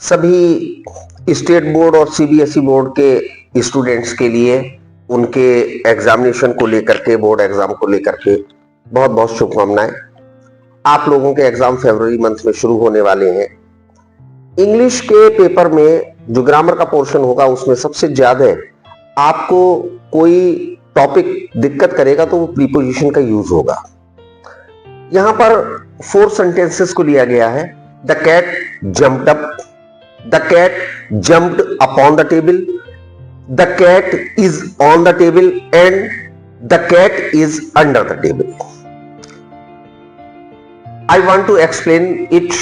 सभी state board और CBSE board के स्टूडेंट्स के लिए उनके एग्जामिनेशन को लेकर के, बोर्ड एग्जाम को लेकर के बहुत बहुत शुभकामनाएं। आप लोगों के एग्जाम फरवरी मंथ में शुरू होने वाले हैं। इंग्लिश के पेपर में जो ग्रामर का पोर्शन होगा उसमें सबसे ज्यादा आपको कोई टॉपिक दिक्कत करेगा तो वो प्रीपोजिशन का यूज होगा। यहां पर 4 सेंटेंसेस को लिया गया है। The cat jumped up, the cat jumped upon the table, the cat is on the table and the cat is under the table. I want to explain it.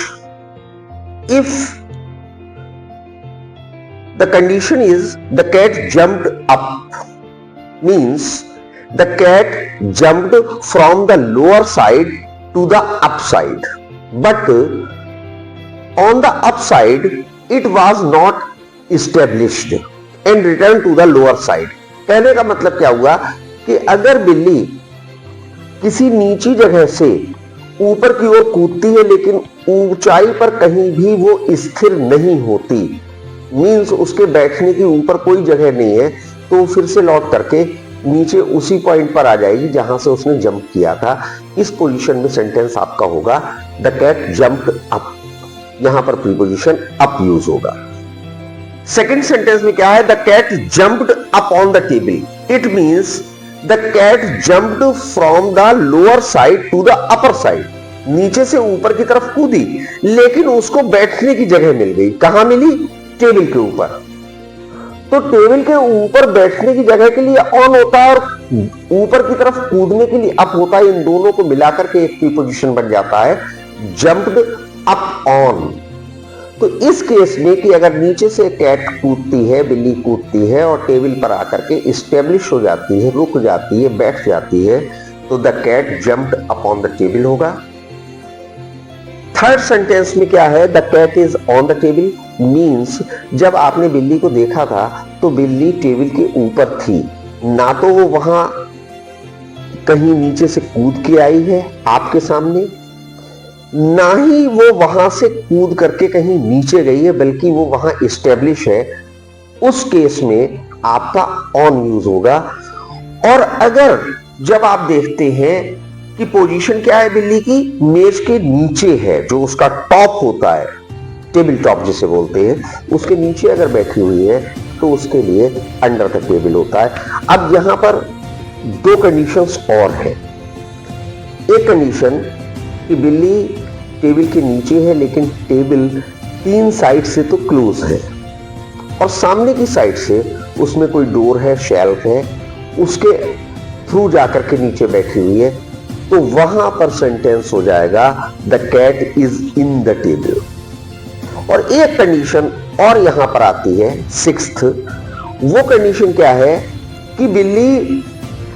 If the condition is the cat jumped up means the cat jumped from the lower side to the upside, but on the upside it was not established and returned to the lower side। कहने का मतलब क्या हुआ कि अगर बिल्ली किसी नीची जगह से ऊपर की ओर कूदती है लेकिन ऊंचाई पर कहीं भी वो स्थिर नहीं होती, मीन्स उसके बैठने की ऊपर कोई जगह नहीं है, तो फिर से लौट करके नीचे उसी पॉइंट पर आ जाएगी जहां से उसने जंप किया था। इस पोजीशन में सेंटेंस आपका होगा द कैट जंप्ड अप। यहां पर प्रीपोजिशन अप यूज होगा। सेकंड सेंटेंस में क्या है? The cat jumped up on the table. It means the cat jumped from the lower side to the upper side. नीचे से ऊपर की तरफ कूदी लेकिन उसको बैठने की जगह मिल गई। कहां मिली? टेबल के ऊपर। तो टेबल के ऊपर बैठने की जगह के लिए ऑन होता है और ऊपर की तरफ कूदने के लिए अप होता है। इन दोनों को मिलाकर के एक प्रीपोजिशन बन जाता है जंप्ड अप ऑन। तो इस केस में कि अगर नीचे से कैट कूदती है, बिल्ली कूदती है और टेबल पर आकर के स्टेब्लिश हो जाती है, रुक जाती है, बैठ जाती है, तो the cat jumped up on the table होगा। थर्ड सेंटेंस में क्या है? The cat is on the table means जब आपने बिल्ली को देखा था तो बिल्ली टेबल के ऊपर थी, ना तो वो वहां कहीं नीचे से कूद के आई है आपके सामने, ना ही वो वहां से कूद करके कहीं नीचे गई है, बल्कि वो वहां एस्टेब्लिश है। उस केस में आपका ऑन यूज होगा। और अगर जब आप देखते हैं कि पोजीशन क्या है बिल्ली की, मेज के नीचे है, जो उसका टॉप होता है, टेबल टॉप जिसे बोलते हैं, उसके नीचे अगर बैठी हुई है तो उसके लिए अंडर द टेबल होता है। अब यहां पर 2 कंडीशंस और हैं। एक कंडीशन कि बिल्ली टेबल के नीचे है लेकिन टेबल 3 साइड से तो क्लोज है और सामने की साइड से उसमें कोई डोर है, शेल्फ है, उसके थ्रू जाकर के नीचे बैठी हुई है, तो वहां पर सेंटेंस हो जाएगा the cat is in the table. और एक कंडीशन और यहां पर आती है 6th। वो कंडीशन क्या है कि बिल्ली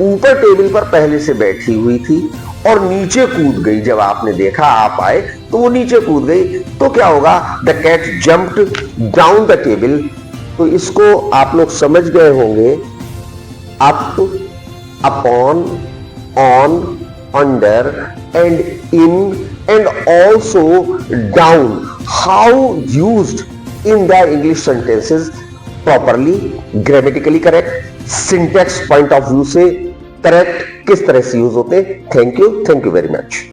ऊपर टेबल पर पहले से बैठी हुई थी और नीचे कूद गई। जब आपने देखा, आप आए तो वो नीचे कूद गई, तो क्या होगा? The cat jumped down the table. तो इसको आप लोग समझ गए होंगे, up, upon, on, under and in and also down, how used in the English sentences properly, grammatically correct, syntax point of view से correct किस तरह से यूज होते हैं। Thank you very much.